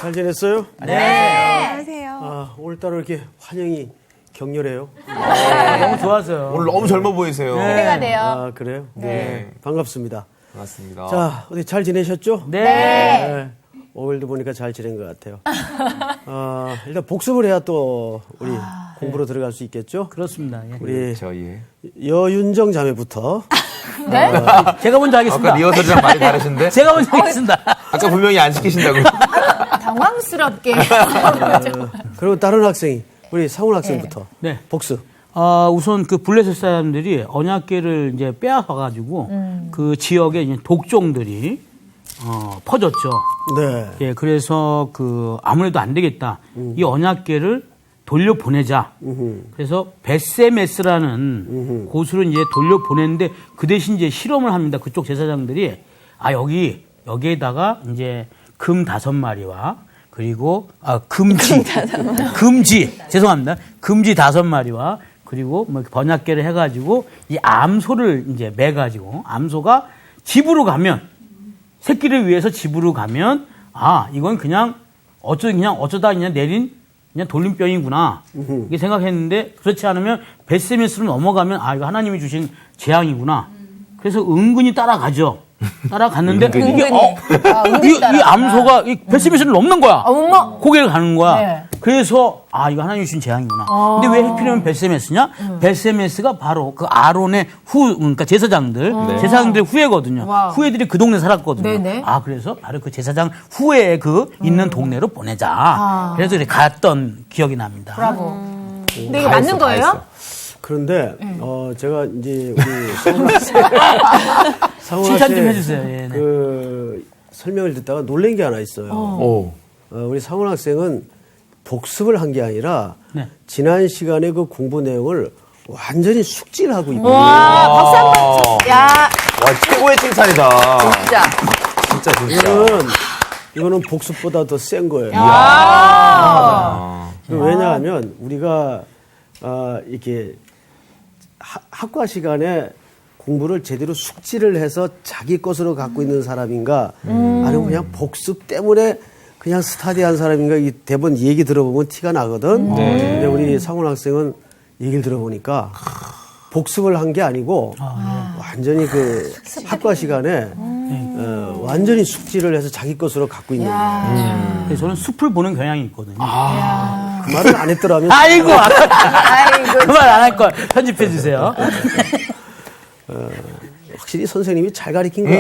잘 지냈어요? 네. 안녕하세요. 아, 오늘따라 이렇게 환영이 격렬해요. 너무 좋아서요. 오늘 너무 젊어 보이세요. 기대가 돼요. 아, 그래요? 네. 반갑습니다. 반갑습니다. 자, 어디 잘 지내셨죠? 네. 오늘도 보니까 잘 지낸 것 같아요. 일단 복습을 해야 또 우리 공부로 들어갈 수 있겠죠? 그렇습니다. 예. 우리 저희 여윤정 자매부터. 네? 제가 먼저 하겠습니다. 아까 리허설이랑 많이 다르신데? 제가 먼저 하겠습니다. 아까 분명히 안 시키신다고. 당황스럽게. 그리고 다른 학생이 우리 상훈 학생부터. 네. 복습. 우선 그 블레셋 사람들이 언약궤를 이제 빼앗아가지고 그 지역에 이제 독종들이 퍼졌죠. 네. 예, 그래서 아무래도 안 되겠다. 이 언약궤를 돌려보내자. 그래서 베세메스라는 곳으로 이제 돌려보냈는데 그 대신 이제 실험을 합니다. 그쪽 제사장들이 여기에다가 이제 금 5마리와 그리고 금지 죄송합니다. 금지 5마리와 그리고 뭐 번약계를 해가지고 이 암소를 이제 매가지고 암소가 집으로 가면 새끼를 위해서 집으로 가면 이건 그냥 어쩌다 내린 그냥 돌림병이구나 이렇게 생각했는데 그렇지 않으면 베세메스로 넘어가면 이거 하나님이 주신 재앙이구나. 그래서 은근히 따라가죠. 따라갔는데 이게 이 암소가 이 베세메스를 넘는 거야. 고개를 가는 거야. 네. 그래서 이거 하나님이 주신 재앙이구나. 근데 왜 해피하면 베세메스냐? 베세메스가 바로 그 아론의 그러니까 제사장들의 후예거든요. 와우. 후예들이 그 동네 살았거든요. 네네. 그래서 바로 그 제사장 후예에 있는 동네로 보내자. 그래서 이렇게 갔던 기억이 납니다. 브라보. 근데 이게 맞는 거예요? 그런데, 제가 이제 우리 상훈 학생. 칭찬 좀 해주세요. 예, 네. 설명을 듣다가 놀란 게 하나 있어요. 우리 상훈 학생은 복습을 한 게 아니라 네. 지난 시간에 그 공부 내용을 완전히 숙지를 하고 있거든요. 와, 박수 한 번. 야, 와, 최고의 칭찬이다. 진짜. 이거는 복습보다 더 센 거예요. 왜냐하면 우리가 이렇게 학과 시간에 공부를 제대로 숙지를 해서 자기 것으로 갖고 있는 사람인가 아니면 그냥 복습 때문에 그냥 스타디한 사람인가 이 대부분 얘기 들어보면 티가 나거든. 근데 우리 상훈 학생은 얘기를 들어보니까 복습을 한 게 아니고 완전히 그 학과 시간에 완전히 숙지를 해서 자기 것으로 갖고 있는 거예요. 그래서 저는 숲을 보는 경향이 있거든요. 그 말을 안 했더라면 아이고 그 말 안 할 걸 편집해 주세요. 확실히 선생님이 잘 가르친 거야.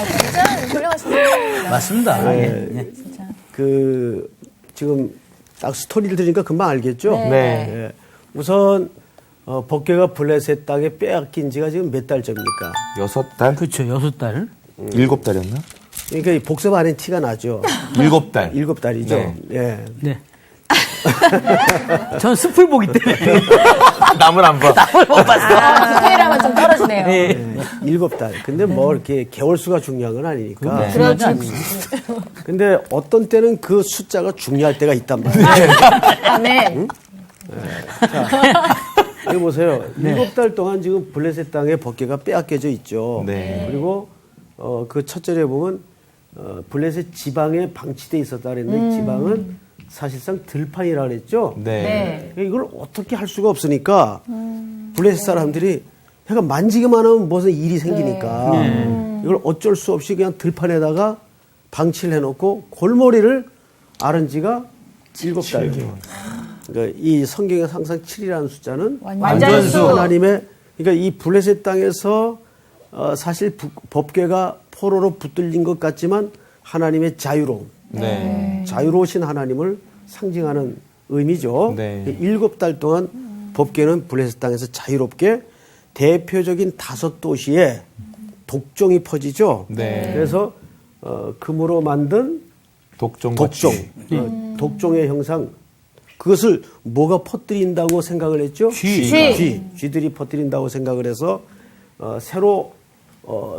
진짜 훌륭하시네요. 맞습니다. 예. 지금 딱 스토리를 들으니까 금방 알겠죠? 네. 예. 우선, 법궤가 블레셋 땅에 빼앗긴 지가 지금 몇 달째입니까? 6달? 그렇죠. 6달. 7달이었나? 그러니까 이 복습 안에 티가 나죠. 7달. 7달이죠. 네. 예. 네. 전 숲을 보기 때문에 남을 안 봐. 뭘 못 봤어요. 디테일하면 좀 떨어지네요. 네. 7달. 근데 뭐 이렇게 개월수가 중요한 건 아니니까. 네. 중요하지 않죠. 근데 어떤 때는 그 숫자가 중요할 때가 있단 말이에요. 아멘. 여기 보세요. 7달 동안 지금 블레셋 땅에 법궤가 빼앗겨져 있죠. 네. 그리고 그 첫 절에 보면 블레셋 지방에 방치돼 있었다 그랬는데 지방은 사실상 들판이라 그랬죠. 네. 이걸 어떻게 할 수가 없으니까 블레셋 사람들이 그러니까 만지기만 하면 무슨 일이 생기니까 이걸 어쩔 수 없이 그냥 들판에다가 방치를 해놓고 골머리를 앓은 지가 7달이죠. 그러니까 이 성경에 항상 7이라는 숫자는 완전수. 하나님의 그러니까 이 블레셋 땅에서 사실 법궤가 포로로 붙들린 것 같지만 하나님의 자유로움, 네. 자유로우신 하나님을 상징하는 의미죠. 네. 7달 동안 법궤는 블레셋 땅에서 자유롭게 대표적인 5도시에 독종이 퍼지죠. 네. 그래서 금으로 만든 독종, 독종의 형상 그것을 뭐가 퍼뜨린다고 생각을 했죠? 쥐들이 퍼뜨린다고 생각을 해서 새로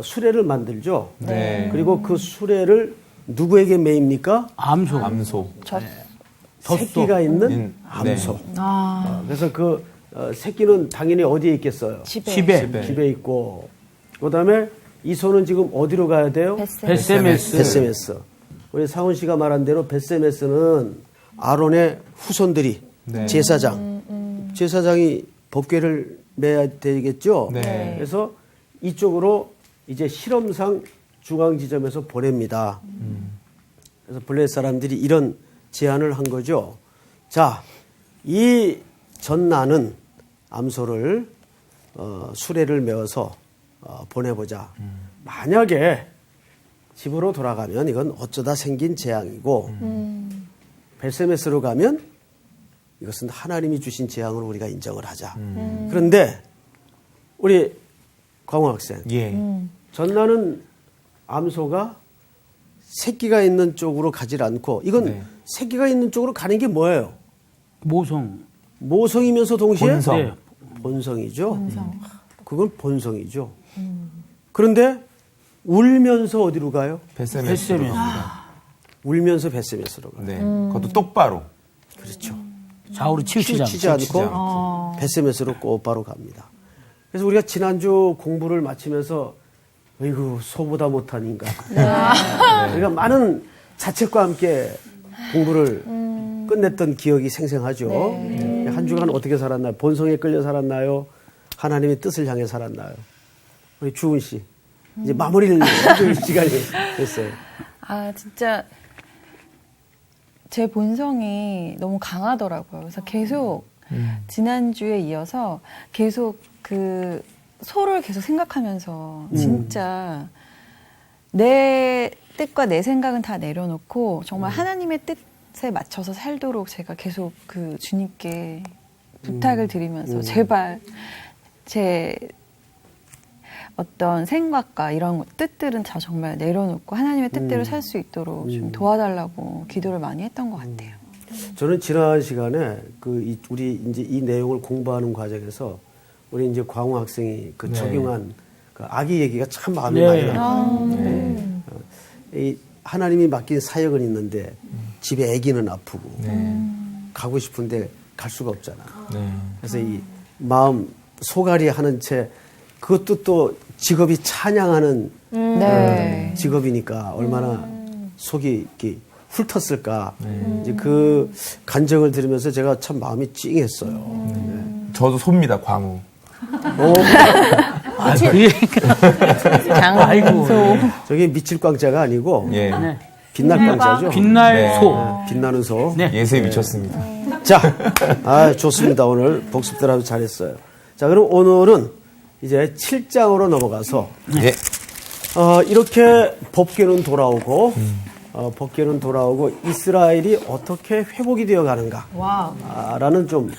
수레를 만들죠. 네. 그리고 그 수레를 누구에게 매입니까? 암소. 새끼가 있는 암소. 그래서 그 새끼는 당연히 어디에 있겠어요? 집에 있고. 그다음에 이 소는 지금 어디로 가야 돼요? 베세메스. 베세메스. 우리 상훈 씨가 말한 대로 벳세메스는 아론의 후손들이 네. 제사장이 법궤를 매야 되겠죠. 네. 그래서 이쪽으로 이제 실험상 중앙 지점에서 보냅니다. 그래서 블레셋 사람들이 이런 제안을 한 거죠. 자, 이 전나는 암소를 수레를 메어서 보내보자. 만약에 집으로 돌아가면 이건 어쩌다 생긴 재앙이고 벳세메스로 가면 이것은 하나님이 주신 재앙을 우리가 인정을 하자. 그런데 우리 광호 학생, 예. 전나는 암소가 새끼가 있는 쪽으로 가질 않고 이건 네. 새끼가 있는 쪽으로 가는 게 뭐예요? 모성. 모성이면서 동시에 본성. 네. 본성이죠. 그건 본성이죠. 그런데 울면서 어디로 가요? 벳세메스. 울면서 벳세메스로 가요. 네. 그것도 똑바로. 그렇죠. 좌우로 치우치지 치우치지 않고. 않고 벳세메스로 곧바로 갑니다. 그래서 우리가 지난주 공부를 마치면서 어이구 소보다 못한 인간. 우리가 많은 자책과 함께 공부를 끝냈던 기억이 생생하죠. 한 주간 어떻게 살았나요? 본성에 끌려 살았나요? 하나님의 뜻을 향해 살았나요? 우리 주은 씨 이제 마무리를 해줄 시간이 됐어요. 아, 진짜 제 본성이 너무 강하더라고요. 그래서 계속 지난주에 이어서 계속 그 소를 계속 생각하면서 진짜 내 뜻과 내 생각은 다 내려놓고 정말 하나님의 뜻에 맞춰서 살도록 제가 계속 그 주님께 부탁을 드리면서 제발 제 어떤 생각과 이런 뜻들은 다 정말 내려놓고 하나님의 뜻대로 살 수 있도록 좀 도와달라고 기도를 많이 했던 것 같아요. 저는 지난 시간에 우리 이제 이 내용을 공부하는 과정에서 우리 이제 광우 학생이 그 적용한 그 아기 얘기가 참 마음에 많이 가요. 이 하나님이 맡긴 사역은 있는데 집에 아기는 아프고 가고 싶은데 갈 수가 없잖아. 그래서 이 마음 소갈이 하는 채 그것도 또 직업이 찬양하는 직업이니까 얼마나 속이 이렇게 훑었을까. 이제 그 간증을 들으면서 제가 참 마음이 찡했어요. 저도 소입니다, 광우. 아이고. 저게 미칠 광자가 아니고 예. 빛날 광자죠. 빛날 네. 소. 빛나는 소. 네. 예수에 미쳤습니다. 자, 좋습니다. 오늘 복습들 아주 잘했어요. 자, 그럼 오늘은 이제 7장으로 넘어가서 예. 이렇게 법궤는 돌아오고 법궤는 돌아오고 이스라엘이 어떻게 회복이 되어 가는가 라는 좀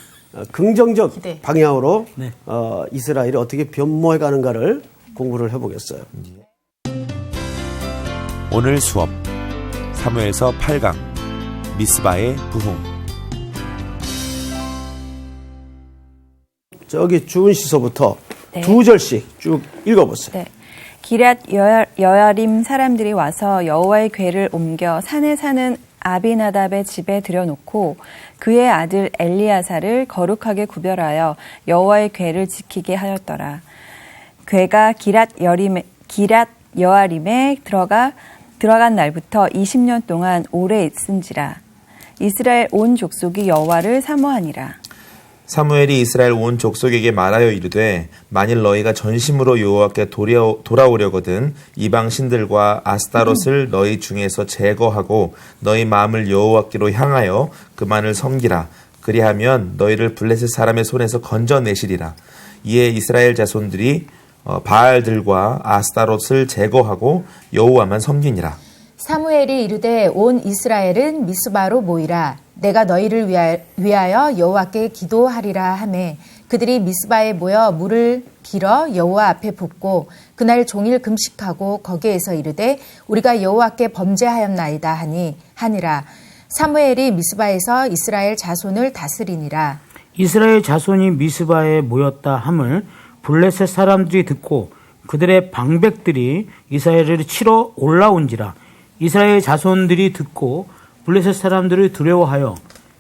긍정적 기대. 방향으로 네. 이스라엘이 어떻게 변모해 가는가를 공부를 해보겠어요. 오늘 수업 사무엘서 8강 미스바의 부흥. 저기 주은 시서부터 네. 2절씩 쭉 읽어보세요. 네. 기럇 여야림 사람들이 와서 여호와의 궤를 옮겨 산에 사는 아비나답의 집에 들여놓고 그의 아들 엘리야사를 거룩하게 구별하여 여호와의 궤를 지키게 하였더라. 궤가 기럇 여아림에 들어간 날부터 20년 동안 오래 있은지라. 이스라엘 온 족속이 여호와를 사모하니라. 사무엘이 이스라엘 온 족속에게 말하여 이르되 만일 너희가 전심으로 여호와께 돌아오려거든 이방 신들과 아스타롯을 너희 중에서 제거하고 너희 마음을 여호와께로 향하여 그만을 섬기라. 그리하면 너희를 블레셋 사람의 손에서 건져내시리라. 이에 이스라엘 자손들이 바알들과 아스타롯을 제거하고 여호와만 섬기니라. 사무엘이 이르되 온 이스라엘은 미스바로 모이라. 내가 너희를 위하여 여호와께 기도하리라 하매 그들이 미스바에 모여 물을 길어 여호와 앞에 붓고 그날 종일 금식하고 거기에서 이르되 우리가 여호와께 범죄하였나이다 하니라. 사무엘이 미스바에서 이스라엘 자손을 다스리니라. 이스라엘 자손이 미스바에 모였다 함을 블레셋 사람들이 듣고 그들의 방백들이 이스라엘을 치러 올라온지라. 이스라엘 자손들이 듣고 블레셋 사람들을 두려워하여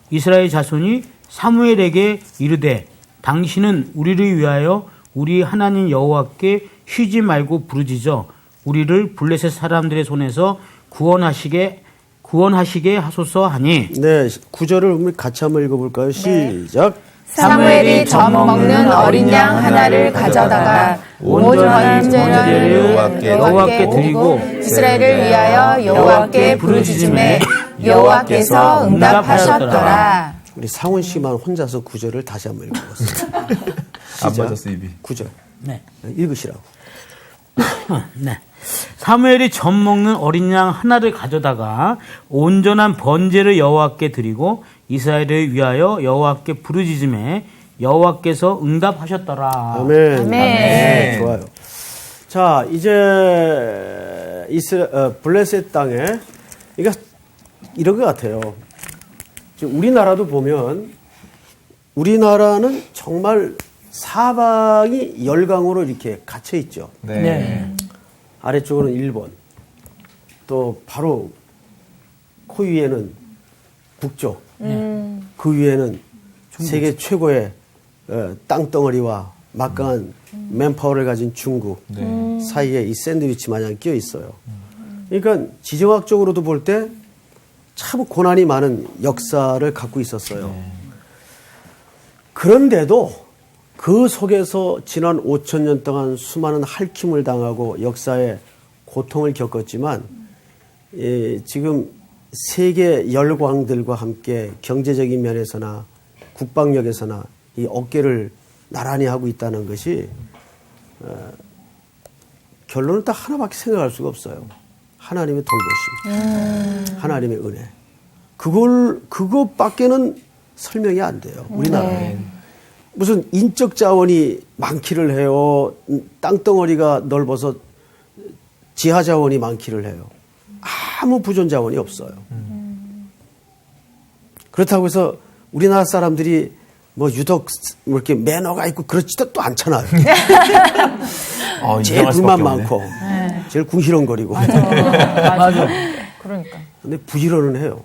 이스라엘 자손이 사무엘에게 이르되 당신은 우리를 위하여 우리 하나님 여호와께 쉬지 말고 부르짖어 우리를 블레셋 사람들의 손에서 구원하시게 구원하시게 하소서 하니 네, 구절을 우리 같이 한번 읽어볼까요? 시작. 사무엘이 젖 먹는 어린 양 하나를 가져다가 온전한 번제를 여호와께 드리고 이스라엘을 위하여 여호와께 부르짖음에 여호와께서 응답하셨더라. 우리 상원 씨만 혼자서 구절을 다시 한번 읽어보세요. 안 맞았어, 입이. 구절. 네. 읽으시라고. 네. 사무엘이 젖 먹는 어린 양 하나를 가져다가 온전한 번제를 여호와께 드리고 이스라엘을 위하여 여호와께 부르짖음에 여호와께서 응답하셨더라. 아멘. 아멘. 네, 좋아요. 자, 이제 블레셋 땅에 그러니까 이런 것 같아요. 지금 우리나라도 보면 우리나라는 정말 사방이 열강으로 이렇게 갇혀 있죠. 네. 아래쪽으로는 일본, 또 바로 코 위에는 북쪽, 그 위에는 세계 최고의 땅덩어리와 막강한 맨파워를 가진 중국 사이에 이 샌드위치 마냥 끼어 있어요. 그러니까 지정학적으로도 볼 때 참 고난이 많은 역사를 갖고 있었어요. 그런데도 그 속에서 지난 5,000년 동안 수많은 핥힘을 당하고 역사의 고통을 겪었지만 지금 세계 열광들과 함께 경제적인 면에서나 국방력에서나 이 어깨를 나란히 하고 있다는 것이 결론은 딱 하나밖에 생각할 수가 없어요. 하나님의 돌보심, 하나님의 은혜. 그것밖에는 설명이 안 돼요. 우리나라에. 무슨 인적 자원이 많기를 해요. 땅덩어리가 넓어서 지하 자원이 많기를 해요. 아무 부존 자원이 없어요. 그렇다고 해서 우리나라 사람들이 뭐 유독 뭐 이렇게 매너가 있고 그렇지도 또 않잖아요. 제일 불만 많고, 제일 궁시렁거리고. 맞아. 그러니까. 근데 부지런은 해요.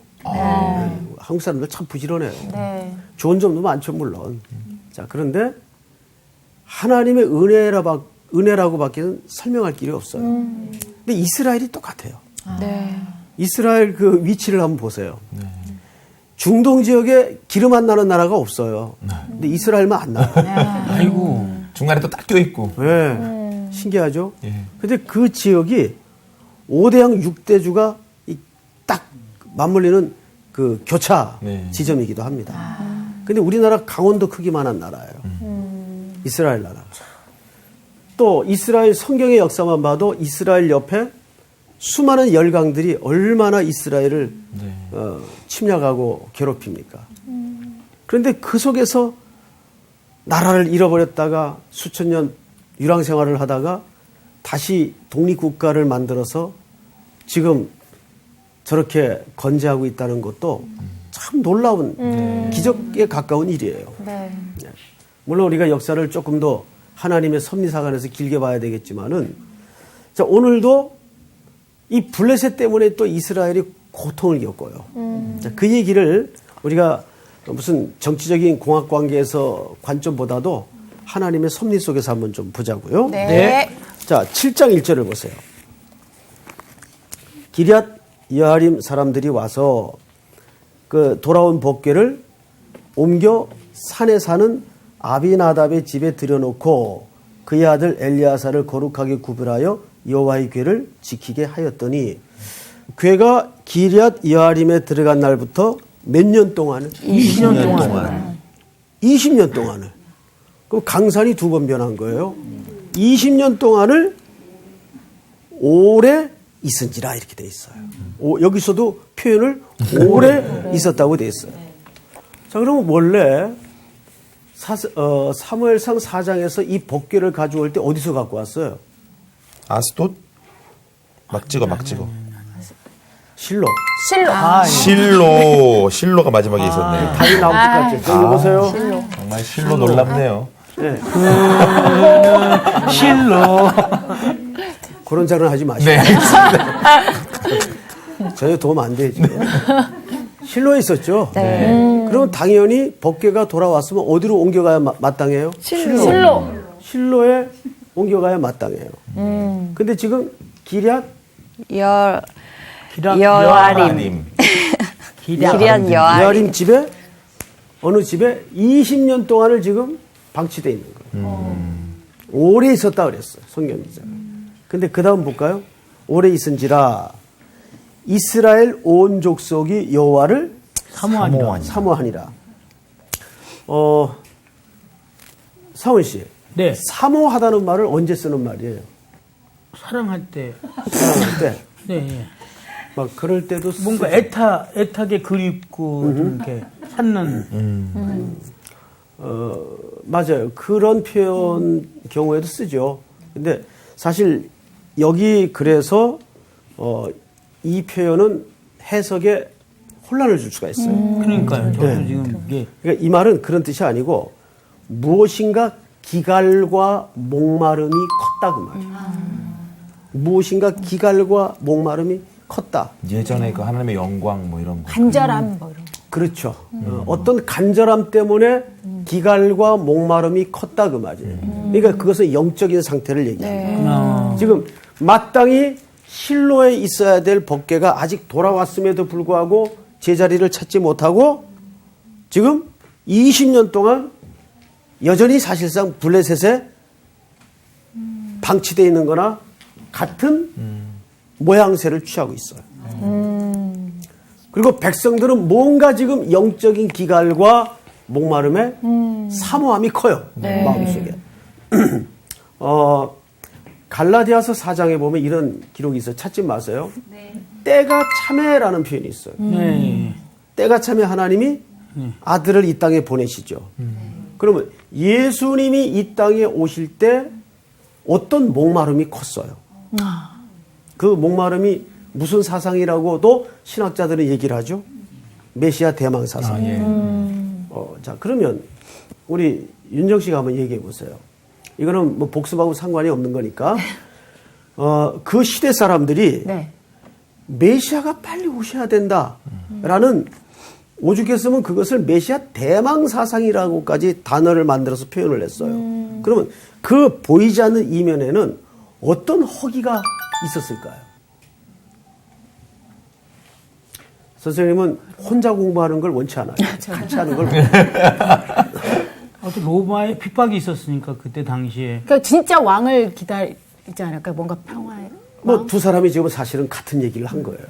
한국 사람들 참 부지런해요. 네. 좋은 점도 많죠, 물론. 자, 그런데 하나님의 은혜라고 밖에는 설명할 길이 없어요. 근데 이스라엘이 똑같아요. 네. 이스라엘 그 위치를 한번 보세요. 중동 지역에 기름 안 나는 나라가 없어요. 근데 이스라엘만 안 나요. 아이고. 중간에 또 딱 껴있고. 네. 신기하죠? 예. 근데 그 지역이 5대양 6대주가 딱 맞물리는 그 교차 네. 지점이기도 합니다. 근데 우리나라 강원도 크기만한 나라예요. 이스라엘 나라. 또 이스라엘 성경의 역사만 봐도 이스라엘 옆에 수많은 열강들이 얼마나 이스라엘을 침략하고 괴롭힙니까? 그런데 그 속에서 나라를 잃어버렸다가 수천 년 유랑 생활을 하다가 다시 독립국가를 만들어서 지금 저렇게 건재하고 있다는 것도 참 놀라운 기적에 가까운 일이에요. 네. 물론 우리가 역사를 조금 더 하나님의 섭리사관에서 길게 봐야 되겠지만은 자, 오늘도 이 블레셋 때문에 또 이스라엘이 고통을 겪어요. 자, 그 얘기를 우리가 무슨 정치적인 공학 관계에서 관점보다도 하나님의 섭리 속에서 한번 좀 보자고요. 네. 자, 7장 1절을 보세요. 기럇 여아림 사람들이 와서 그 돌아온 복궤를 옮겨 산에 사는 아비나답의 집에 들여놓고 그의 아들 엘리야사를 거룩하게 구별하여 여호와의 궤를 지키게 하였더니 궤가 기럇 여아림에 들어간 날부터 몇 년 동안을? 20년 동안. 20년 동안을. 그럼 강산이 두 번 변한 거예요. 20년 동안을 오래 있은지라 이렇게 돼 있어요. 여기서도 표현을 오래 있었다고 돼 있어요. 자, 그러면 원래 사무엘상 4장에서 이 복궤를 가져올 때 어디서 갖고 왔어요? 아스돗? 막 찍어. 실로. 실로가 마지막에 있었네. 답이 나올 것 같죠. 여기 보세요. 정말 실로 놀랍네요. 네. 실로. 그런 장난 하지 마시고. 네, 알겠습니다. 전혀 도움 안 되죠. 실로에 있었죠. 그러면 당연히 법궤가 돌아왔으면 어디로 옮겨가야 마땅해요? 실로에 옮겨가야 마땅해요. 근데 지금 기럇 여아림. 기리안 여아림. 여아림 집에 어느 집에 20년 동안을 지금 방치되어 있는 거예요. 오래 있었다 그랬어요. 성경 기자가. 근데 그 다음 볼까요? 오래 있은지라 이스라엘 온 족속이 여호와를 사모하니라. 사원 씨. 네. 사모하다는 말을 언제 쓰는 말이에요? 사랑할 때. 사랑할 때. 네. 예. 막 그럴 때도 뭔가 애타게 그립고 좀 이렇게 찾는. 맞아요. 그런 표현 경우에도 쓰죠. 근데 사실 여기 그래서 이 표현은 해석에 혼란을 줄 수가 있어요. 그러니까요. 저도 네. 지금 이게 그러니까 이 말은 그런 뜻이 아니고 무엇인가 기갈과 목마름이 컸다 그 말이에요. 무엇인가 기갈과 목마름이 컸다. 예전에 그 하나님의 영광 뭐 이런 거. 간절함 뭐 이런 거. 그렇죠. 어떤 간절함 때문에 기갈과 목마름이 컸다 그 말이에요. 그러니까 그것은 영적인 상태를 얘기합니다. 지금 마땅히 실로에 있어야 될 법궤가 아직 돌아왔음에도 불구하고 제자리를 찾지 못하고 지금 20년 동안 여전히 사실상 블레셋에 방치되어 있는 거나 같은 모양새를 취하고 있어요. 그리고 백성들은 뭔가 지금 영적인 기갈과 목마름에 사모함이 커요. 마음속에. 갈라디아서 4장에 보면 이런 기록이 있어요. 찾지 마세요. 때가 참에라는 표현이 있어요. 때가 참에 하나님이 아들을 이 땅에 보내시죠. 그러면 예수님이 이 땅에 오실 때 어떤 목마름이 컸어요. 그 목마름이 무슨 사상이라고도 신학자들은 얘기를 하죠. 메시아 대망 사상. 자, 그러면 우리 윤정 씨가 한번 얘기해 보세요. 이거는 뭐 복습하고 상관이 없는 거니까. 그 시대 사람들이 네. 메시아가 빨리 오셔야 된다라는 오죽했으면 그것을 메시아 대망 사상이라고까지 단어를 만들어서 표현을 했어요. 그러면 그 보이지 않는 이면에는 어떤 허기가 있었을까요? 선생님은 혼자 공부하는 걸 원치 않아요. 같이 하는 걸 어떤 로마에 핍박이 있었으니까 그때 당시에 그러니까 진짜 왕을 기다리지 않을까? 그러니까 뭔가 평화에. 뭐 두 사람이 지금 사실은 같은 얘기를 한 거예요.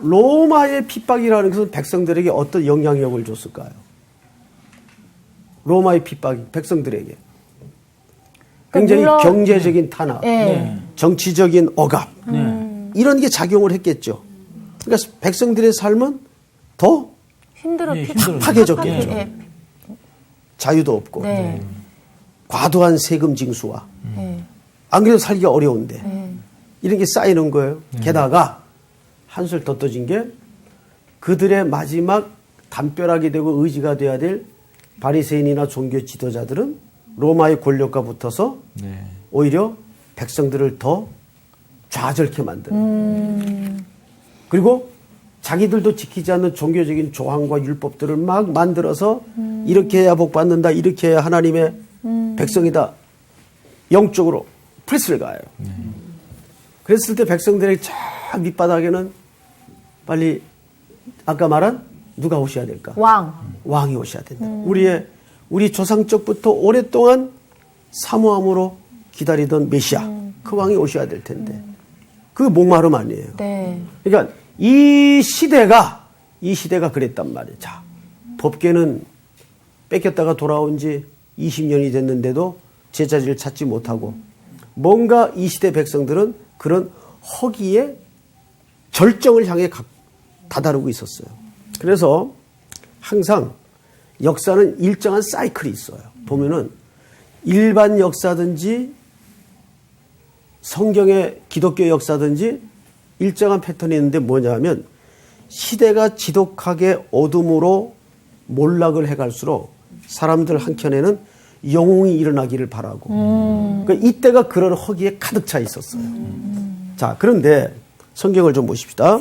로마의 핍박이라는 것은 백성들에게 어떤 영향력을 줬을까요? 로마의 핍박이 백성들에게 굉장히 물론, 경제적인 탄압, 네. 정치적인 억압 이런 게 작용을 했겠죠. 그러니까 백성들의 삶은 더 파괴적겠죠. 네. 자유도 없고 네. 과도한 세금 징수와 네. 안 그래도 살기가 어려운데 네. 이런 게 쌓이는 거예요. 게다가 한술 더 떠진 게 그들의 마지막 담벼락이 되고 의지가 돼야 될 바리새인이나 종교 지도자들은 로마의 권력과 붙어서 오히려 백성들을 더 좌절케 만드는 그리고 자기들도 지키지 않는 종교적인 조항과 율법들을 막 만들어서 이렇게 해야 복 받는다, 이렇게 해야 하나님의 백성이다, 영적으로 프레스를 가해요. 그랬을 때 백성들의 저 밑바닥에는 빨리 아까 말한 누가 오셔야 될까? 왕이 오셔야 된다. 우리 조상적부터 오랫동안 사모함으로 기다리던 메시아, 그 왕이 오셔야 될 텐데 그 목마름 아니에요. 네. 그러니까 이 시대가 그랬단 말이에요. 자, 법궤는 뺏겼다가 돌아온 지 20년이 됐는데도 제자리를 찾지 못하고 뭔가 이 시대 백성들은 그런 허기에 절정을 향해 다다르고 있었어요. 그래서 항상 역사는 일정한 사이클이 있어요. 보면은 일반 역사든지 성경의 기독교 역사든지 일정한 패턴이 있는데 뭐냐면 시대가 지독하게 어둠으로 몰락을 해갈수록 사람들 한켠에는 영웅이 일어나기를 바라고 그러니까 이때가 그런 허기에 가득 차 있었어요. 자, 그런데 성경을 좀 보십시다.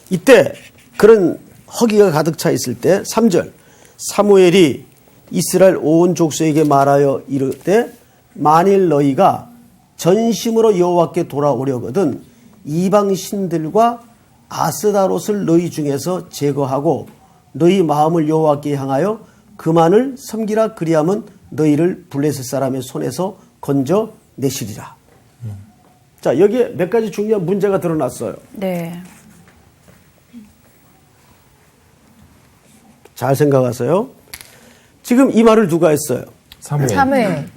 이때 그런 허기가 가득 차 있을 때 3절 사무엘이 이스라엘 온 족속에게 말하여 이르되 만일 너희가 전심으로 여호와께 돌아오려거든 이방 신들과 아스다롯을 너희 중에서 제거하고 너희 마음을 여호와께 향하여 그만을 섬기라. 그리하면 너희를 블레셋 사람의 손에서 건져 내시리라. 자, 여기에 몇 가지 중요한 문제가 드러났어요. 네. 잘 생각하세요. 지금 이 말을 누가 했어요? 사무엘.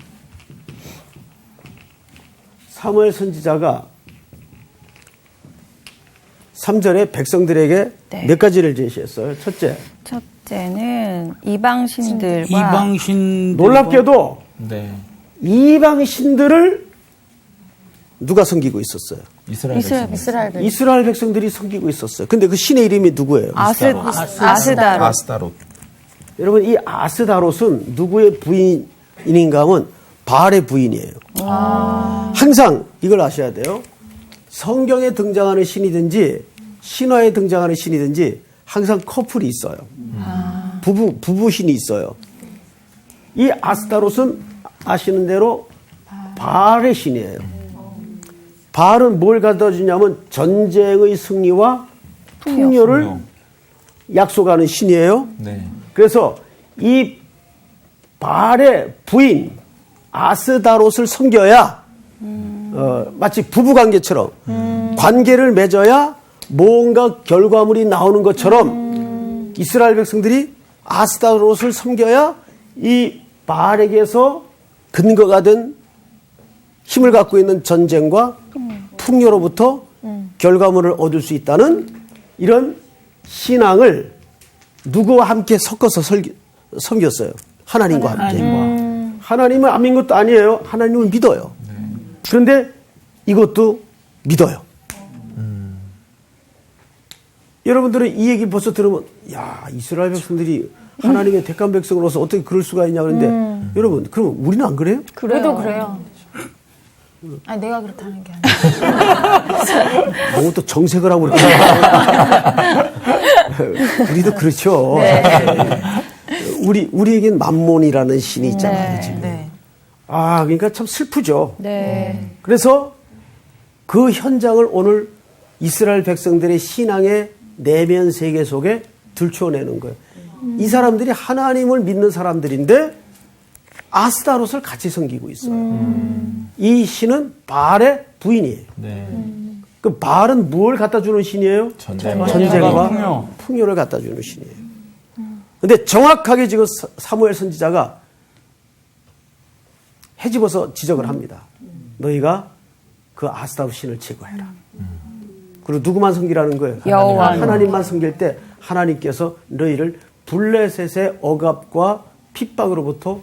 사무엘 선지자가 3절에 백성들에게 네. 몇 가지를 제시했어요. 첫째, 첫째는 이방 신들과 이방신 놀랍게도 네. 이방 신들을 누가 섬기고 있었어요? 이스라엘 이스라엘 백성들이 섬기고 있었어요. 근데 그 신의 이름이 누구예요? 아스다롯. 아스타롯. 여러분, 이 아스다롯은 누구의 부인인가 하면 바알의 부인이에요. 항상 이걸 아셔야 돼요. 성경에 등장하는 신이든지 신화에 등장하는 신이든지 항상 커플이 있어요. 부부 신이 있어요. 이 아스타롯은 아시는 대로 바알의 신이에요. 바알은 뭘 갖다 주냐면 전쟁의 승리와 풍요를 약속하는 신이에요. 네. 그래서 이 바알의 부인 아스다롯을 섬겨야 마치 부부관계처럼 관계를 맺어야 뭔가 결과물이 나오는 것처럼 이스라엘 백성들이 아스다롯을 섬겨야 이 바알에게서 근거가 된 힘을 갖고 있는 전쟁과 풍요로부터 결과물을 얻을 수 있다는 이런 신앙을 누구와 함께 섞어서 섬겼어요. 하나님과 함께. 하나님을 안 믿는 것도 아니에요. 하나님을 믿어요. 그런데 이것도 믿어요. 여러분들은 이 얘기 벌써 들으면 야, 이스라엘 백성들이 하나님의 택한 백성으로서 어떻게 그럴 수가 있냐 그러는데 여러분, 그럼 우리는 안 그래요? 그래도 그래요. 아니, 내가 그렇다는 게 아니라. 너무 또 정색을 하고 그렇게. 우리도 그렇죠. 우리에겐 만몬이라는 신이 있잖아요. 지금. 아, 그러니까 참 슬프죠. 네. 그래서 그 현장을 오늘 이스라엘 백성들의 신앙의 내면 세계 속에 들춰내는 거예요. 이 사람들이 하나님을 믿는 사람들인데 아스타롯을 같이 섬기고 있어요. 이 신은 바알의 부인이에요. 네. 그 바알은 뭘 갖다 주는 신이에요? 전쟁과 풍요를 갖다 주는 신이에요. 근데 정확하게 지금 사무엘 선지자가 헤집어서 지적을 합니다. 너희가 그 아스타롯 신을 제거해라. 그리고 누구만 섬기라는 거예요? 여호와. 하나님만 섬길 때 하나님께서 너희를 블레셋의 억압과 핍박으로부터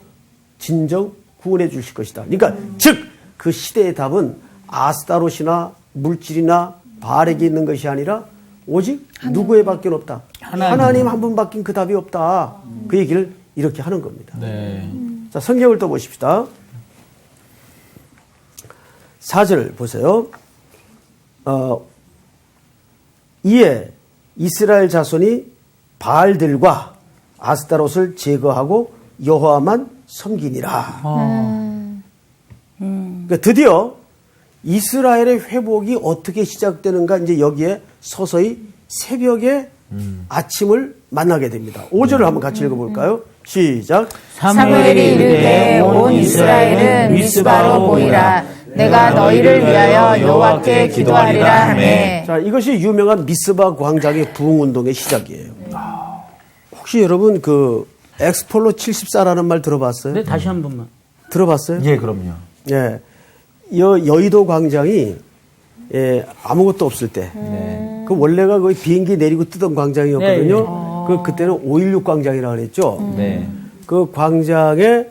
진정 구원해 주실 것이다. 그러니까 즉 그 시대의 답은 아스타롯이나 물질이나 바알에게 있는 것이 아니라 오직 누구에 밖에 없다. 하나님 한 분밖에 그 답이 없다. 그 얘기를 이렇게 하는 겁니다. 네. 자, 성경을 또 보십시다. 4절 보세요. 이에 이스라엘 자손이 바알들과 아스타롯을 제거하고 여호와만 섬기니라. 그러니까 드디어 이스라엘의 회복이 어떻게 시작되는가 이제 여기에 서서히 새벽에 아침을 만나게 됩니다. 5절을 한번 같이 읽어볼까요? 시작. 사무엘이 이르되 온 이스라엘은 미스바로 모이라. 내가 너희를 위하여 여호와께 기도하리라 하매. 자, 이것이 유명한 미스바 광장의 부흥운동의 시작이에요. 혹시 여러분 그 엑스폴로 74라는 말 들어봤어요? 네, 다시 한 번만. 들어봤어요? 예, 그럼요. 예. 여의도 광장이 아무것도 없을 때. 그 원래가 거의 비행기 내리고 뜨던 광장이었거든요. 그때는 5.16 광장이라고 그랬죠. 네. 그 광장에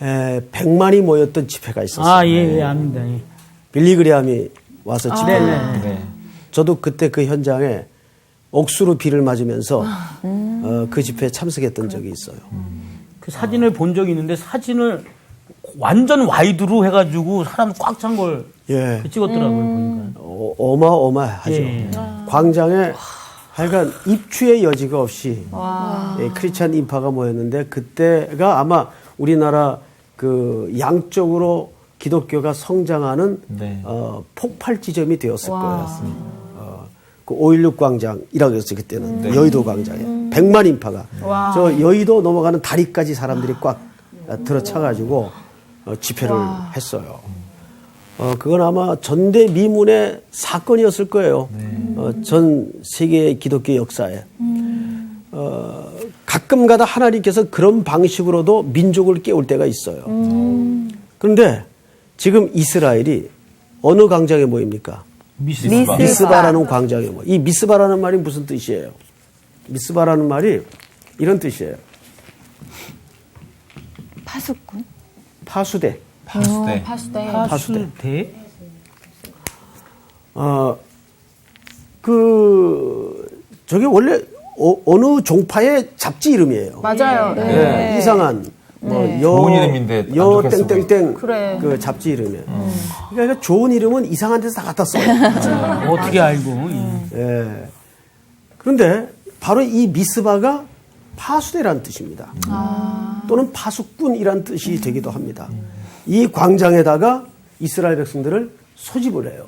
100만이 모였던 집회가 있었어요. 아, 예, 압니다. 예. 빌리그레함이 와서 집회. 네. 저도 그때 그 현장에 옥수로 비를 맞으면서 그 집회에 참석했던 적이 있어요. 그 사진을 본 적이 있는데 사진을 완전 와이드로 해가지고 사람 꽉 찬 걸 예. 찍었더라고요, 보니까. 어마어마하죠. 예. 광장에 하여간 입추의 여지가 없이 크리스찬 인파가 모였는데 그때가 아마 우리나라 그 양쪽으로 기독교가 성장하는 네. 폭발 지점이 되었을 거예요. 그 5.16 광장이라고 했어요 그때는 여의도 광장에 100만 인파가 저 여의도 넘어가는 다리까지 사람들이 꽉 들어차가지고 집회를 했어요. 그건 아마 전대미문의 사건이었을 거예요. 전 세계 기독교 역사에. 가끔가다 하나님께서 그런 방식으로도 민족을 깨울 때가 있어요. 그런데 지금 이스라엘이 어느 광장에 모입니까? 미스바라는 광장에 모여. 이 미스바라는 말이 무슨 뜻이에요? 미스바라는 말이 이런 뜻이에요. 파수꾼? 파수대. 파수대. 파수대. 저게 원래 어느 종파의 잡지 이름이에요. 맞아요. 네. 이상한 좋은 이름인데 안 여 좋게 쓰고 땡땡땡 그래. 그 잡지 이름이에요. 그러니까 좋은 이름은 이상한 데서 다 갖다 써요. 어떻게 알고? 예. 그런데 바로 이 미스바가 파수대라는 뜻입니다. 또는 파수꾼이라는 뜻이 되기도 합니다. 이 광장에다가 이스라엘 백성들을 소집을 해요.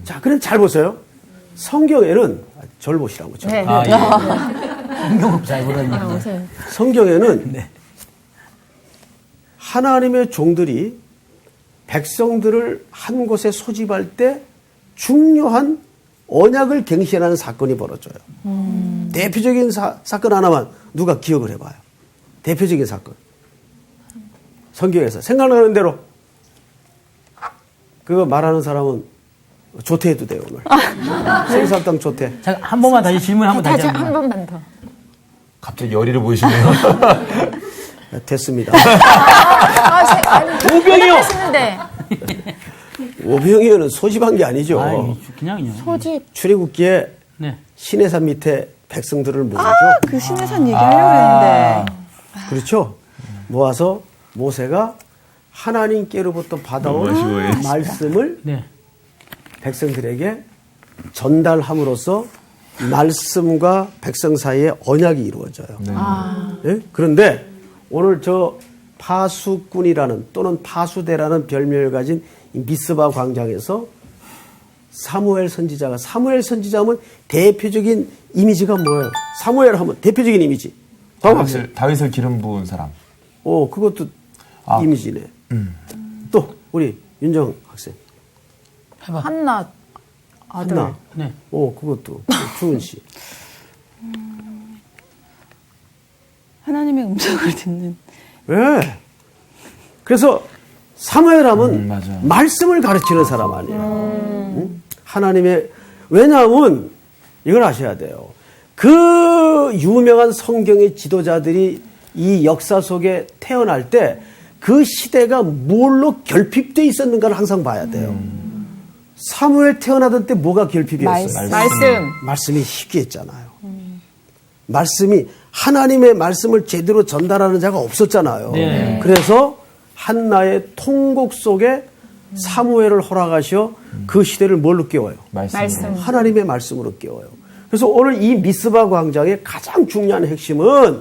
자, 그럼 잘 보세요. 성경에는 절 보시라고. 네. 성경을 잘 보라니. 성경에는 하나님의 종들이 백성들을 한 곳에 소집할 때 중요한 언약을 갱신하는 사건이 벌어져요. 대표적인 사건 하나만 누가 기억을 해봐요. 대표적인 사건. 성경에서 생각나는 대로 그거 말하는 사람은 조퇴해도 돼요 오늘. 생사당 조퇴. 자, 한 번만 다시 질문 한번 다시 한 한번. 번만 더. 갑자기 열의를 보이시네요. 됐습니다. 오병이요. 하시는데 오병이어는 소집한 게 아니죠. 아이, 그냥요. 소집. 출애굽기에 네. 시내산 밑에 백성들을 모으죠. 그 신해산 얘기하려고 했는데. 그렇죠. 모아서 모세가 하나님께로부터 받아온 너무 아쉬워요. 말씀을 네. 백성들에게 전달함으로써 말씀과 백성 사이에 언약이 이루어져요. 예? 그런데 오늘 저 파수꾼이라는 또는 파수대라는 별명을 가진 이 미스바 광장에서 사무엘 선지자하면 대표적인 이미지가 뭐예요? 사무엘 하면 대표적인 이미지. 다윗을 기름 부은 사람. 그것도 이미지네. 또 우리 윤정 학생. 한나 아들. 한나. 네. 그것도 주은 씨. 하나님의 음성을 듣는. 예. 그래서 사무엘하면 맞아. 말씀을 가르치는 사람 아니에요. 응? 하나님의 왜냐하면 이걸 아셔야 돼요. 그 유명한 성경의 지도자들이 이 역사 속에 태어날 때 그 시대가 뭘로 결핍되어 있었는가를 항상 봐야 돼요. 사무엘 태어나던 때 뭐가 결핍이었어요? 말씀이 희귀했잖아요. 말씀이 하나님의 말씀을 제대로 전달하는 자가 없었잖아요. 네. 그래서 한나의 통곡 속에 사무엘을 허락하셔 그 시대를 뭘로 깨워요? 말씀. 하나님의 말씀으로 깨워요. 그래서 오늘 이 미스바 광장의 가장 중요한 핵심은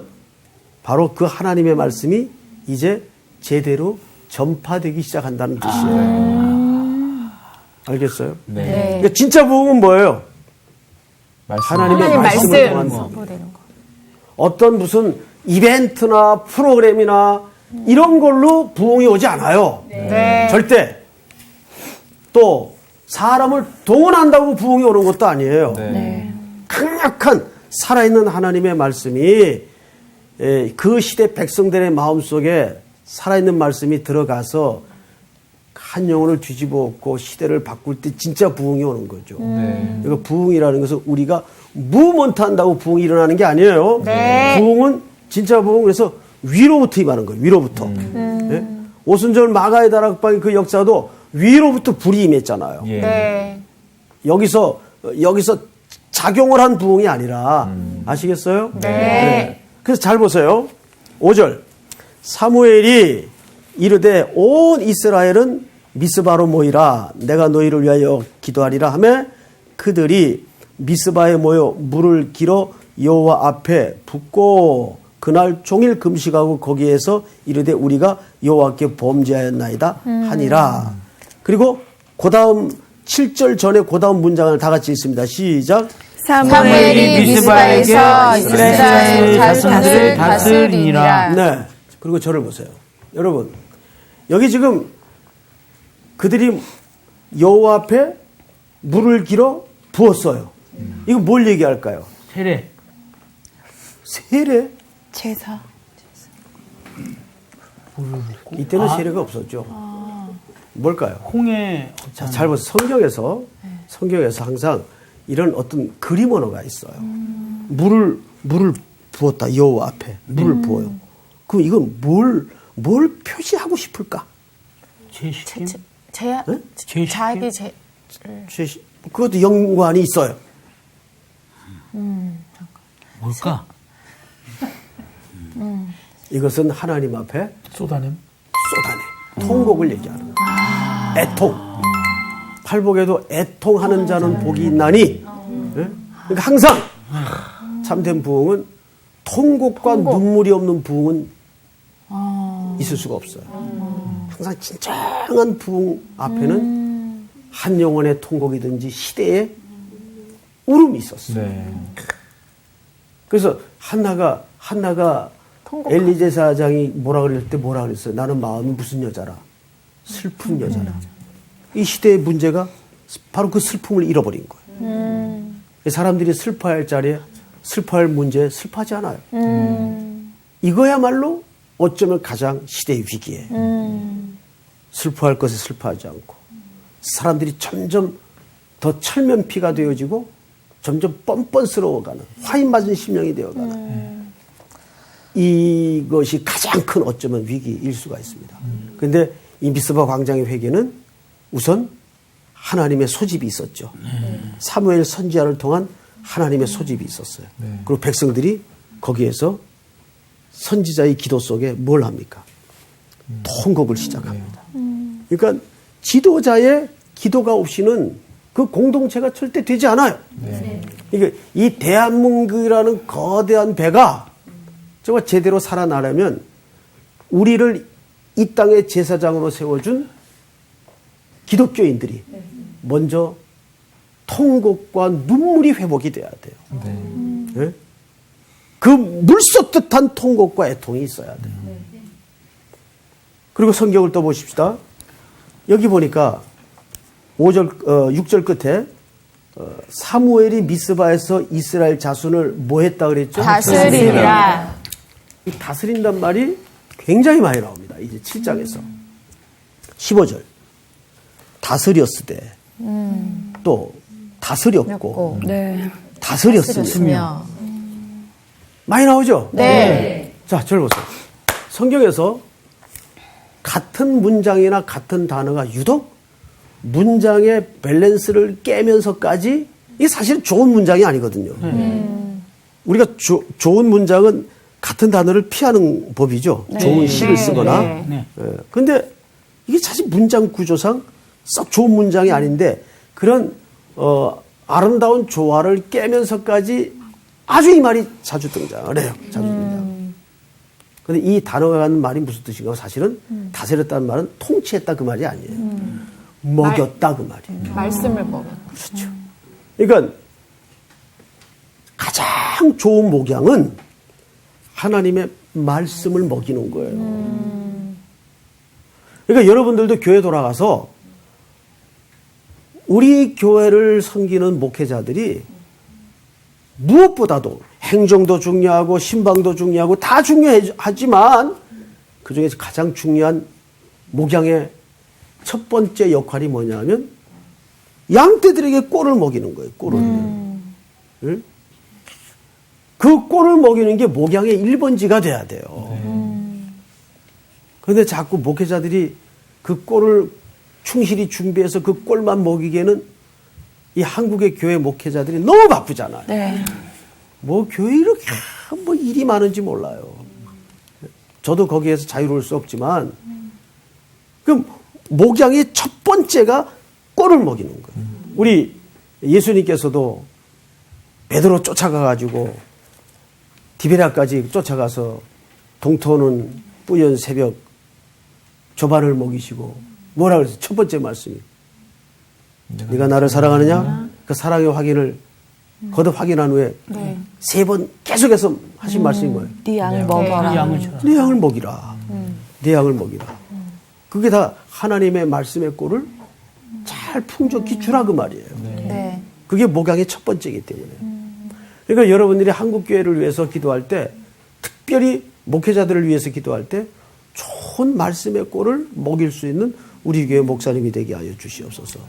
바로 그 하나님의 말씀이 이제 제대로 전파되기 시작한다는 뜻이에요. 알겠어요? 네. 그러니까 진짜 부흥은 뭐예요? 하나님의 하나님 말씀을 말씀. 통한 거. 어떤 무슨 이벤트나 프로그램이나 이런 걸로 부흥이 오지 않아요. 네. 절대. 또 사람을 동원한다고 부흥이 오는 것도 아니에요. 강력한 살아있는 하나님의 말씀이 그 시대 백성들의 마음속에 살아있는 말씀이 들어가서 한 영혼을 뒤집어 엎고 시대를 바꿀 때 진짜 부흥이 오는 거죠. 그러니까 부흥이라는 것은 우리가 무먼트 한다고 부흥이 일어나는 게 아니에요. 부흥은 진짜 부흥 그래서 위로부터 임하는 거예요. 위로부터. 예? 오순절 마가의 다락방의 그 역사도 위로부터 불이 임했잖아요. 네. 여기서 작용을 한 부흥이 아니라 아시겠어요? 네. 그래서 잘 보세요. 5절 사무엘이 이르되 온 이스라엘은 미스바로 모이라 내가 너희를 위하여 기도하리라 하며 그들이 미스바에 모여 물을 길어 여호와 앞에 붓고 그날 종일 금식하고 거기에서 이르되 우리가 여호와께 범죄하였나이다 하니라. 그리고 그 다음 7절 전에 그 다음 문장을 다 같이 읽습니다. 시작. 사무엘이 미스바에서 이스라엘 자손들을 다스리니라. 네. 그리고 저를 보세요. 여러분, 여기 지금 그들이 여호와 앞에 물을 길어 부었어요. 이거 뭘 얘기할까요? 세례. 세례? 제사. 이때는 세례가 없었죠. 뭘까요? 홍해. 자, 잘 보세요. 성경에서 항상 이런 어떤 그림 언어가 있어요. 물을 부었다. 여호와 앞에 물을 부어요. 그럼 이건 뭘 표시하고 싶을까? 제시킴. 자기 그것도 연관이 있어요. 뭘까? 이것은 하나님 앞에 쏟아냄. 통곡을 얘기하는 거예요. 애통. 팔복에도 애통하는 자는 복이 있나니. 예? 그러니까 항상 참된 부흥은 통곡과 눈물이 없는 부흥은 있을 수가 없어요. 항상 진정한 부흥 앞에는 한 영혼의 통곡이든지 시대의 울음이 있었어요. 그래서 한나가 엘리 제사장이 뭐라 그럴 때 뭐라 그랬어요? 나는 마음이 무슨 여자라? 슬픈 여자라. 이 시대의 문제가 바로 그 슬픔을 잃어버린 거예요. 사람들이 슬퍼할 자리에 슬퍼할 문제에 슬퍼하지 않아요. 이거야말로 어쩌면 가장 시대의 위기에 슬퍼할 것에 슬퍼하지 않고 사람들이 점점 더 철면피가 되어지고 점점 뻔뻔스러워가는 화인 맞은 심령이 되어가는 이것이 가장 큰 어쩌면 위기일 수가 있습니다. 그런데 이 미스바 광장의 회개는 우선 하나님의 소집이 있었죠. 사무엘 선지자를 통한 하나님의 소집이 있었어요. 그리고 백성들이 거기에서 선지자의 기도 속에 뭘 합니까? 통곡을 시작합니다. 그러니까 지도자의 기도가 없이는 그 공동체가 절대 되지 않아요. 그러니까 이 대한민국이라는 거대한 배가 정말 제대로 살아나려면 우리를 이 땅의 제사장으로 세워준 기독교인들이 먼저 통곡과 눈물이 회복이 돼야 돼요. 네? 그 물쏟듯한 통곡과 애통이 있어야 돼요. 그리고 성경을 또 보십시다. 여기 보니까 6절 끝에 사무엘이 미스바에서 이스라엘 자손을 뭐 했다 그랬죠? 다스리라. 이 다스린단 말이 굉장히 많이 나옵니다. 이제 7장에서. 15절. 다스렸으되 또 다스렸고 네. 다스렸으며 많이 나오죠? 네. 자, 저를 보세요. 성경에서 같은 문장이나 같은 단어가 유독 문장의 밸런스를 깨면서까지 이게 사실 좋은 문장이 아니거든요. 우리가 좋은 문장은 같은 단어를 피하는 법이죠. 좋은 시를 쓰거나. 그런데 이게 사실 문장 구조상 썩 좋은 문장이 아닌데 그런 아름다운 조화를 깨면서까지 아주 이 말이 자주 등장을 해요. 자주 등장. 그런데 이 단어가 갖는 말이 무슨 뜻인가? 사실은 다스렸다는 말은 통치했다 그 말이 아니에요. 먹였다 그 말이에요. 말씀을 먹어. 그렇죠. 그러니까 가장 좋은 목양은 하나님의 말씀을 먹이는 거예요. 그러니까 여러분들도 교회 돌아가서 우리 교회를 섬기는 목회자들이 무엇보다도 행정도 중요하고 신방도 중요하고 다 중요하지만 그중에서 가장 중요한 목양의 첫 번째 역할이 뭐냐면 양떼들에게 꼴을 먹이는 거예요. 꼴을. 응? 그 꼴을 먹이는 게 목양의 1번지가 돼야 돼요. 그런데 자꾸 목회자들이 그 꼴을 충실히 준비해서 그 꼴만 먹이기에는 이 한국의 교회 목회자들이 너무 바쁘잖아요. 네. 뭐 교회 이렇게 뭐 일이 많은지 몰라요. 저도 거기에서 자유로울 수 없지만 그럼 목양의 첫 번째가 꼴을 먹이는 거예요. 우리 예수님께서도 베드로 쫓아가가지고 디베랴까지 쫓아가서 동토는 뿌연 새벽 조반을 먹이시고 뭐라 그랬어요? 첫 번째 말씀이 네가 나를 사랑하느냐? 그 사랑의 확인을 거듭 확인한 후에 세 번 계속해서 하신 말씀이 뭐예요? 네 양을 먹어라. 내 양을 먹이라. 내 양을 먹이라. 그게 다 하나님의 말씀의 꼴을 잘 풍족히 주라 그 말이에요. 네. 그게 목양의 첫 번째이기 때문에. 그러니까 여러분들이 한국교회를 위해서 기도할 때, 특별히 목회자들을 위해서 기도할 때 좋은 말씀의 꼴을 먹일 수 있는 우리 교회 목사님이 되게 하여 주시옵소서.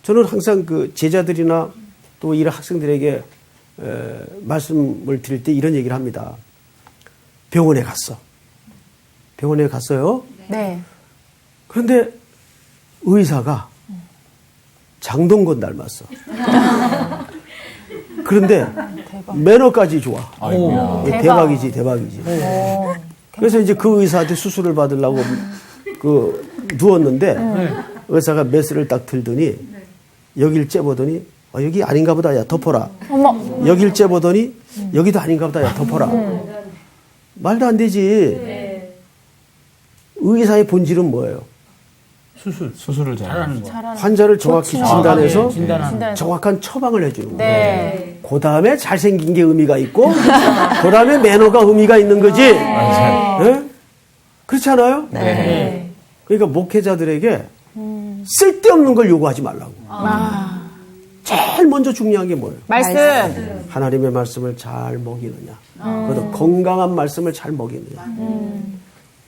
저는 항상 그 제자들이나 또 이런 학생들에게 말씀을 드릴 때 이런 얘기를 합니다. 병원에 갔어. 병원에 갔어요. 네. 그런데 의사가 장동건 닮았어. 그런데 매너까지 좋아. 예, 대박이지. 그래서 이제 그 의사한테 수술을 받으려고 누웠는데 의사가 메스를 딱 들더니 여길 째보더니 여기 아닌가 보다. 야 덮어라. 여길 째보더니 여기도 아닌가 보다. 야 덮어라. 말도 안 되지. 의사의 본질은 뭐예요? 수술을 잘하는 거. 환자를 정확히 진단해서 진단하는 정확한 처방을 해주는 거예요. 네. 그 다음에 잘생긴 게 의미가 있고, 그 다음에 매너가 의미가 있는 거지. 네? 그렇지 않아요? 네. 그러니까 목회자들에게 쓸데없는 걸 요구하지 말라고. 제일 먼저 중요한 게 뭐예요? 말씀. 하나님의 말씀을 잘 먹이느냐. 그것도 건강한 말씀을 잘 먹이느냐.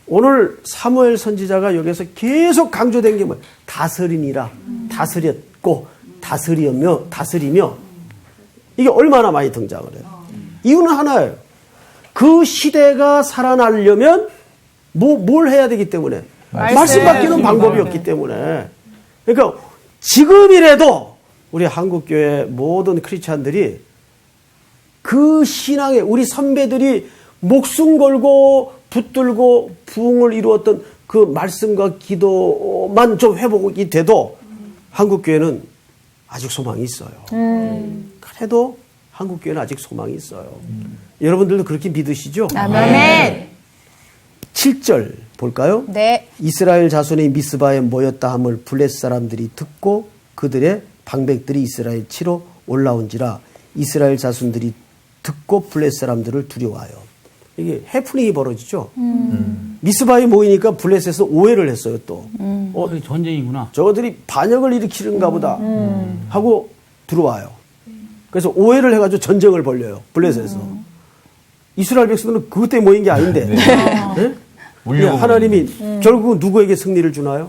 오늘 사무엘 선지자가 여기서 계속 강조된 게 뭐예요? 다스리니라. 다스렸고, 다스리며. 이게 얼마나 많이 등장을 해요. 이유는 하나예요. 그 시대가 살아나려면 뭘 해야 되기 때문에. 말씀 받기는 방법이 없기 때문에. 그러니까 지금이라도 우리 한국교회 모든 크리스찬들이 그 신앙에 우리 선배들이 목숨 걸고 붙들고 부흥을 이루었던 그 말씀과 기도만 좀 회복이 돼도 한국교회는 아직 소망이 있어요. 그래도 한국교회는 아직 소망이 있어요. 여러분들도 그렇게 믿으시죠? 아멘. 7절 볼까요? 네. 이스라엘 자손이 미스바에 모였다 함을 블레셋 사람들이 듣고 그들의 방백들이 이스라엘 치러 올라온지라 이스라엘 자손들이 듣고 블레셋 사람들을 두려워하여. 이게 해프닝이 벌어지죠. 미스바에 모이니까 블레셋에서 오해를 했어요. 또 여기 전쟁이구나. 저들이 반역을 일으키는가 보다 하고 들어와요. 그래서 오해를 해가지고 전쟁을 벌려요. 블레셋에서. 이스라엘 백성들은 그것 때문에 모인 게 아닌데. 네? 하나님이 결국 누구에게 승리를 주나요?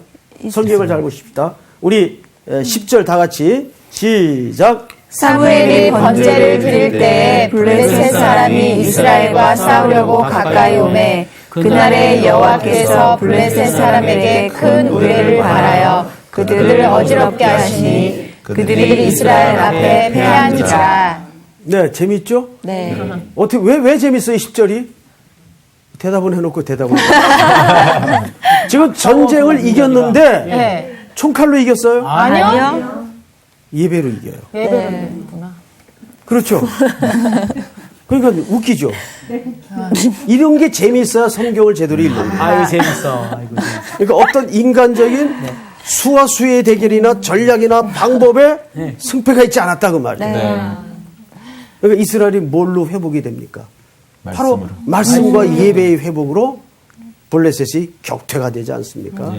성경을 잘 보십시다. 우리 10절 다 같이 시작. 사무엘이 번제를 드릴 때 블레셋 사람이 이스라엘과 싸우려고 가까이 오매 그날에 여호와께서 블레셋 사람에게 큰 우레를 발하여 그들을 어지럽게 하시니 그들이 이스라엘 앞에 패한지라. 네, 재밌죠? 네. 어떻게 왜 재밌어요? 10절이? 대답은 해놓고 대답은 해놓고. 지금 전쟁을 이겼는데 네. 총칼로 이겼어요? 아니요. 예배로 이겨요. 예배구나. 그렇죠. 그러니까 웃기죠. 이런 게 재미있어야 성경을 제대로 읽는 거예요. 아이고 재밌어. 아이고 재밌어. 그러니까 어떤 인간적인 수와 수의 대결이나 전략이나 방법에 승패가 있지 않았다 그 말이에요. 그러니까 이스라엘이 뭘로 회복이 됩니까? 바로 말씀과 예배의 회복으로 블레셋이 격퇴가 되지 않습니까?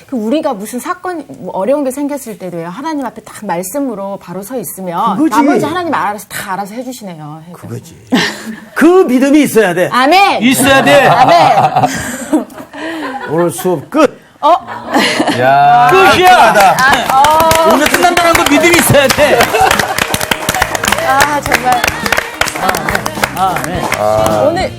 그 우리가 무슨 사건 어려운 게 생겼을 때도요. 하나님 앞에 딱 말씀으로 바로 서 있으면 그거지. 나머지 하나님 알아서 다 알아서 해주시네요. 그거지. 그 믿음이 있어야 돼. 아멘. 있어야 돼. 아멘. 오늘 수업 끝. 야, 끝이야. 오늘 끝난다는 거 믿음이 있어야 돼. 아 정말. 오늘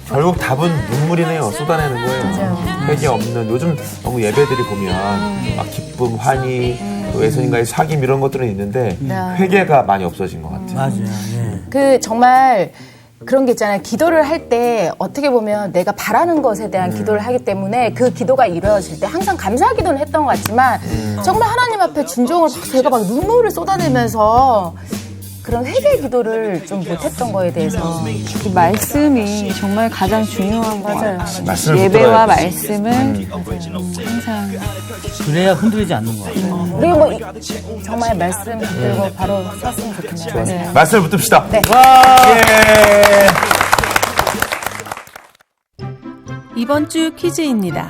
결국 답은 눈물이네요. 쏟아내는 거예요. 회개 없는 요즘 너무 예배들이 보면 막 기쁨, 환희, 또 예수님과의 사귐 이런 것들은 있는데 회개가 많이 없어진 것 같아요. 맞아요. 네. 그 정말 그런 게 있잖아요. 기도를 할 때 어떻게 보면 내가 바라는 것에 대한 기도를 하기 때문에 그 기도가 이루어질 때 항상 감사 기도는 했던 것 같지만 정말 하나님 앞에 진정을 막 제가 막 눈물을 쏟아내면서 그런 회개 기도를 좀 못했던 거에 대해서. 그 말씀이 정말 가장 중요한 것 같아요. 말씀을 예배와 붙들어야지. 말씀을 항상 그래야 흔들리지 않는 것 같아요. 우리 뭐 정말 말씀 들고 바로 섰으면 좋겠네요. 네. 말씀을 붙듭시다. 네. 예. 이번 주 퀴즈입니다.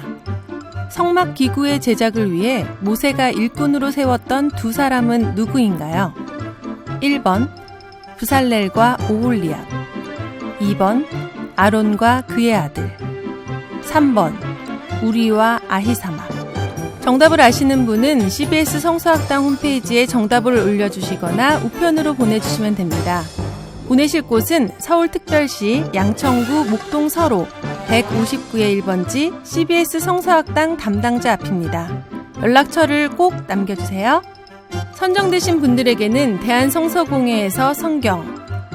성막 기구의 제작을 위해 모세가 일꾼으로 세웠던 두 사람은 누구인가요? 1번 부살렐과 오홀리압, 2번 아론과 그의 아들, 3번 우리와 아히사막. 정답을 아시는 분은 CBS 성서학당 홈페이지에 정답을 올려주시거나 우편으로 보내주시면 됩니다. 보내실 곳은 서울특별시 양천구 목동 서로 159의 1번지 CBS 성서학당 담당자 앞입니다. 연락처를 꼭 남겨주세요. 선정되신 분들에게는 대한성서공회에서 성경,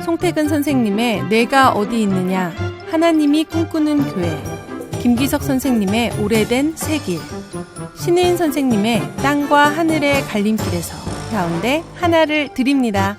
송태근 선생님의 내가 어디 있느냐, 하나님이 꿈꾸는 교회, 김기석 선생님의 오래된 새길, 신혜인 선생님의 땅과 하늘의 갈림길에서 가운데 하나를 드립니다.